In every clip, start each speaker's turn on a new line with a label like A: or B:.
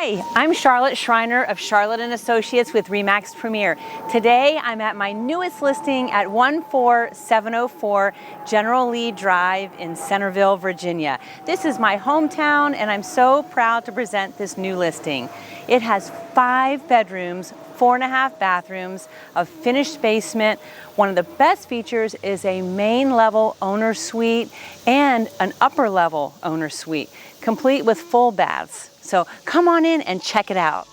A: Hi, I'm Charlotte Schreiner of Charlotte & Associates with RE/MAX Premier. Today I'm at my newest listing at 14704 General Lee Drive in Centreville, Virginia. This is my hometown and I'm so proud to present this new listing. It has 5 bedrooms, 4.5 bathrooms, a finished basement. One of the best features is a main level owner suite and an upper level owner suite, complete with full baths. So come on in and check it out.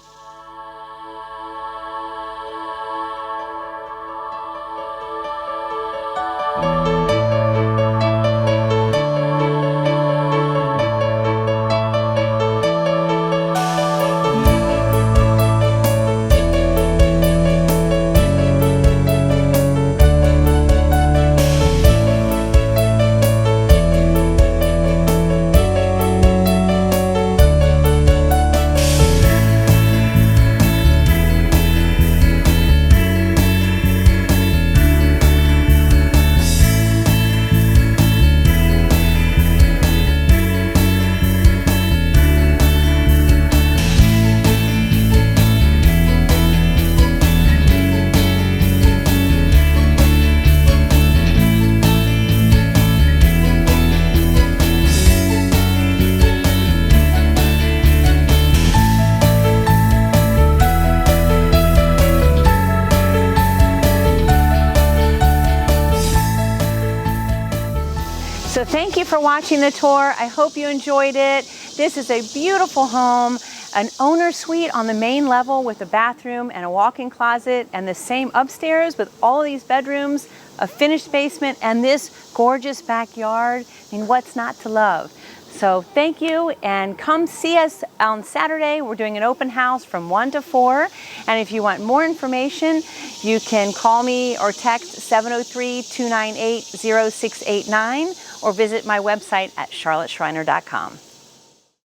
A: So thank you for watching the tour. I hope you enjoyed it. This is a beautiful home, an owner suite on the main level with a bathroom and a walk-in closet, and the same upstairs with all of these bedrooms, a finished basement, and this gorgeous backyard. I mean, what's not to love? So thank you, and come see us on Saturday. We're doing an open house from 1 to 4. And if you want more information, you can call me or text 703-298-0689 or visit my website at charlotteschreiner.com.